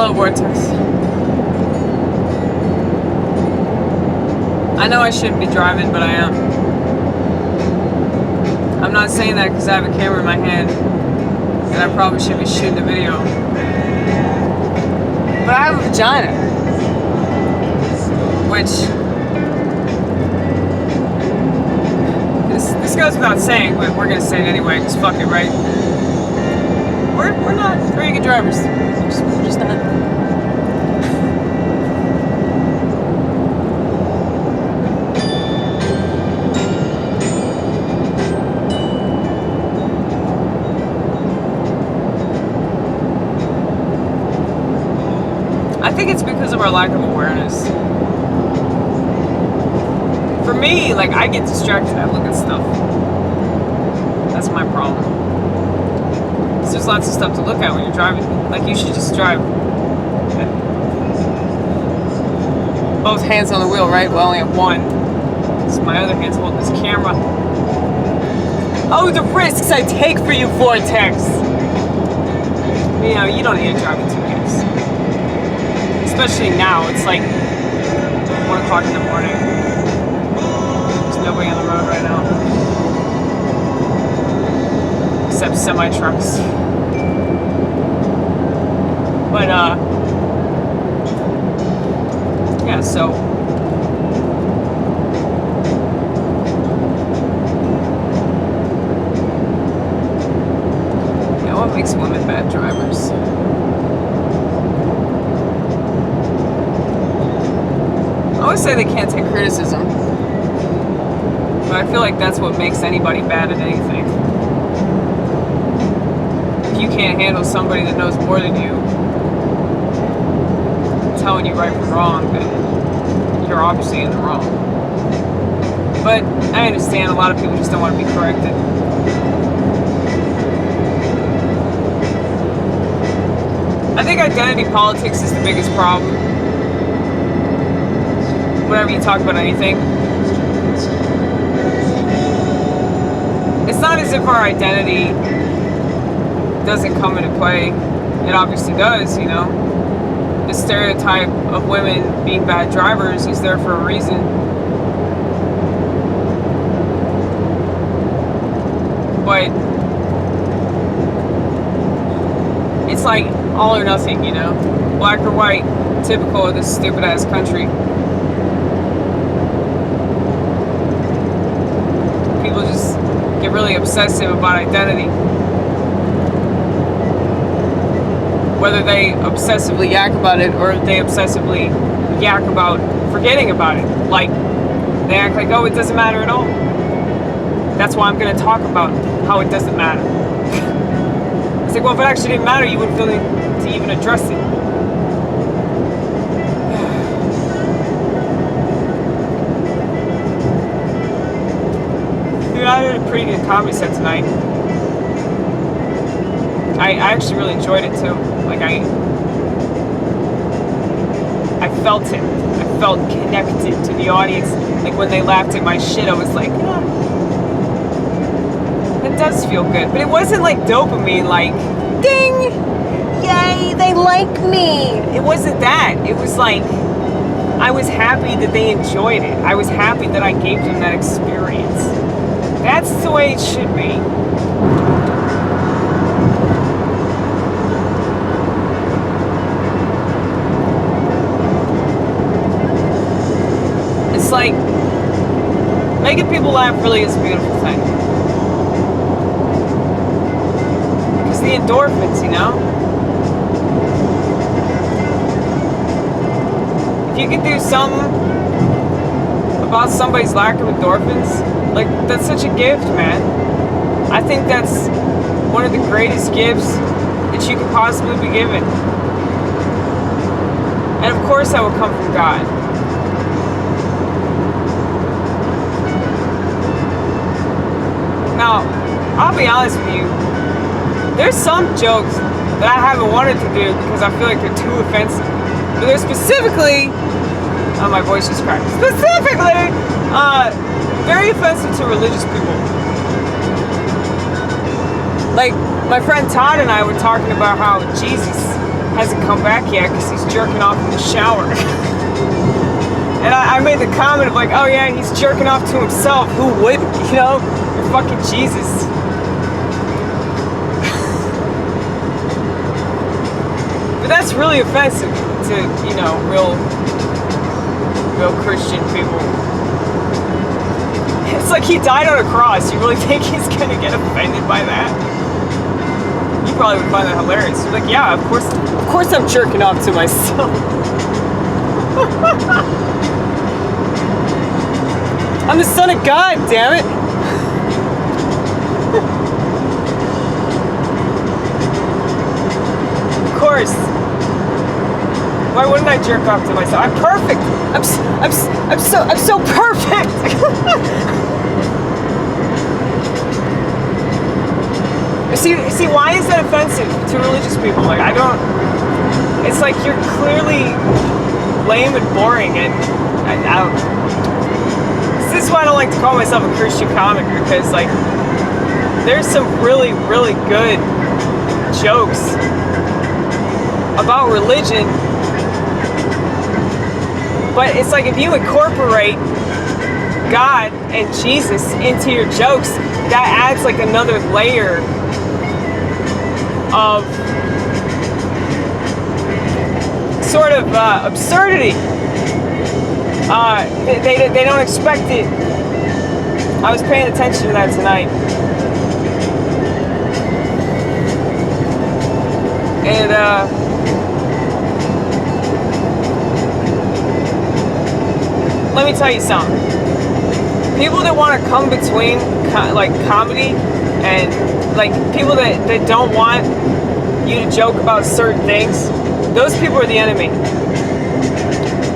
Hello, Vortex. I know I shouldn't be driving, but I am. I'm not saying that because I have a camera in my hand and I probably should be shooting a video. But I have a vagina. Which... This goes without saying, but we're gonna say it anyway, because fuck it, right? We're not very good drivers. We're just not. I think it's because of our lack of awareness. For me, like, I get distracted. I look at stuff. That's my problem. Because there's lots of stuff to look at when you're driving. Like, you should just drive both hands on the wheel, right? Well, I only have one. So my other hand's holding this camera. Oh, the risks I take for you, Vortex! You know, you don't need to drive with two hands. Especially now. It's like 1 o'clock in the morning. There's nobody on the road right now. Except semi-trucks. But, yeah, so... Yeah, what makes women bad drivers? I always say they can't take criticism. But I feel like that's what makes anybody bad at anything. If you can't handle somebody that knows more than you telling you right from wrong, then you're obviously in the wrong. But I understand a lot of people just don't want to be corrected. I think identity politics is the biggest problem. Whenever you talk about anything, it's not as if our identity doesn't come into play. It obviously does, you know. The stereotype of women being bad drivers is there for a reason. But it's like all or nothing, you know. Black or white, typical of this stupid ass country. People just get really obsessive about identity. Whether they obsessively yak about it or they obsessively yak about forgetting about it. Like, they act like, oh, it doesn't matter at all. That's why I'm going to talk about how it doesn't matter. It's like, well, if it actually didn't matter, you wouldn't feel need to even address it. Dude, I did a pretty good comedy set tonight. I actually really enjoyed it too. Like I felt it. I felt connected to the audience. Like when they laughed at my shit, I was like, yeah, it does feel good. But it wasn't like dopamine, like, ding, yay, they like me. It wasn't that. It was like, I was happy that they enjoyed it. I was happy that I gave them that experience. That's the way it should be. Like, making people laugh really is a beautiful thing. Because the endorphins, you know? If you can do something about somebody's lack of endorphins, like, that's such a gift, man. I think that's one of the greatest gifts that you could possibly be given. And of course that will come from God. Now, I'll be honest with you, there's some jokes that I haven't wanted to do because I feel like they're too offensive. But they're specifically, oh, my voice just cracked, specifically, very offensive to religious people. Like, my friend Todd and I were talking about how Jesus hasn't come back yet because he's jerking off in the shower. And I made the comment of like, oh yeah, he's jerking off to himself. Who wouldn't? You know, you're fucking Jesus. But that's really offensive to, you know, real Christian people. It's like he died on a cross. You really think he's gonna get offended by that? You probably would find that hilarious. You're like, yeah, of course I'm jerking off to myself. I'm the son of God, damn it. Of course. Why wouldn't I jerk off to myself? I'm perfect. I'm so perfect. See, why is that offensive to religious people? Like, I don't. It's like you're clearly lame and boring, and I don't. This is why I don't like to call myself a Christian comic, because like there's some really, really good jokes about religion, but it's like if you incorporate God and Jesus into your jokes, that adds like another layer of sort of absurdity. They don't expect it. I was paying attention to that tonight. And let me tell you something. People that want to come between like comedy and like people that don't want you to joke about certain things, those people are the enemy.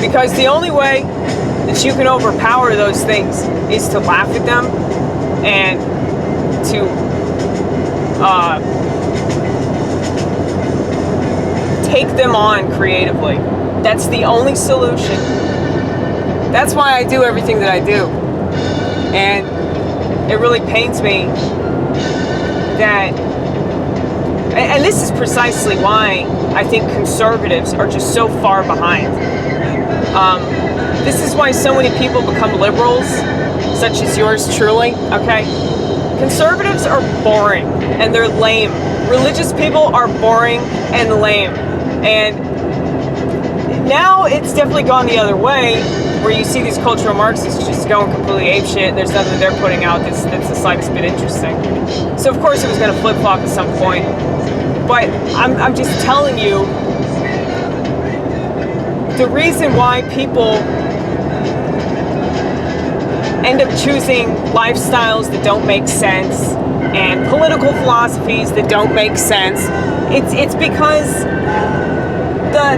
Because the only way that you can overpower those things is to laugh at them and to take them on creatively. That's the only solution. That's why I do everything that I do. And it really pains me that, and this is precisely why I think conservatives are just so far behind. This is why so many people become liberals, such as yours truly, okay? Conservatives are boring and they're lame. Religious people are boring and lame. And now it's definitely gone the other way, where you see these cultural Marxists just going completely apeshit, and there's nothing that they're putting out that's the slightest bit interesting. So of course it was going to flip-flop at some point. But I'm just telling you, the reason why people end up choosing lifestyles that don't make sense and political philosophies that don't make sense, it's because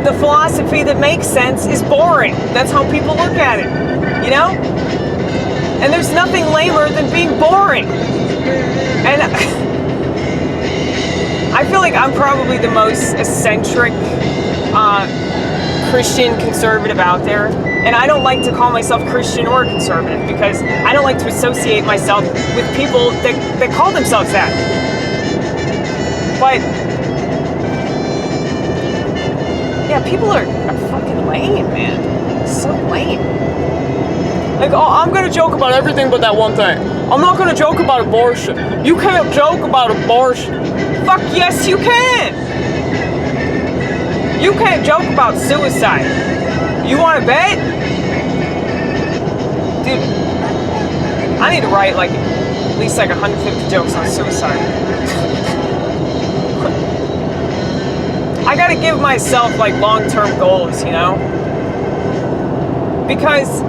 the philosophy that makes sense is boring. That's how people look at it, you know? And there's nothing lamer than being boring. And I feel like I'm probably the most eccentric Christian conservative out there, and I don't like to call myself Christian or conservative because I don't like to associate myself with people that call themselves that. But yeah, people are fucking lame, man. So lame. Like, oh, I'm gonna joke about everything but that one thing. I'm not gonna joke about abortion. You can't joke about abortion. Fuck yes, you can. You can't joke about suicide. You want to bet? Dude, I need to write like at least like 150 jokes on suicide. I gotta give myself like long-term goals, you know? Because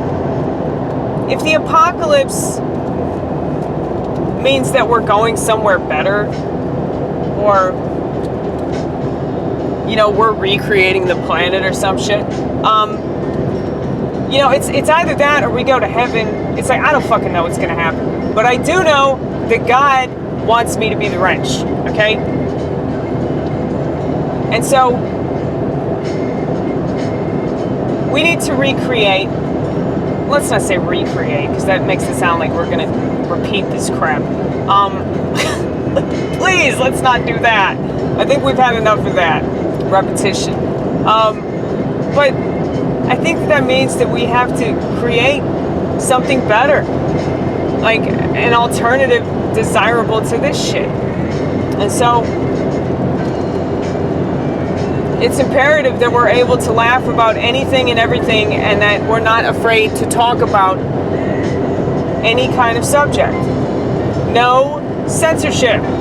if the apocalypse means that we're going somewhere better, or you know, we're recreating the planet or some shit. You know, it's either that or we go to heaven. It's like, I don't fucking know what's gonna happen. But I do know that God wants me to be the wrench, okay? And so, we need to recreate. Let's not say recreate, because that makes it sound like we're gonna repeat this crap. Please, let's not do that. I think we've had enough of that. repetition. But I think that means that we have to create something better, like an alternative desirable to this shit. And so it's imperative that we're able to laugh about anything and everything, and that we're not afraid to talk about any kind of subject. No censorship.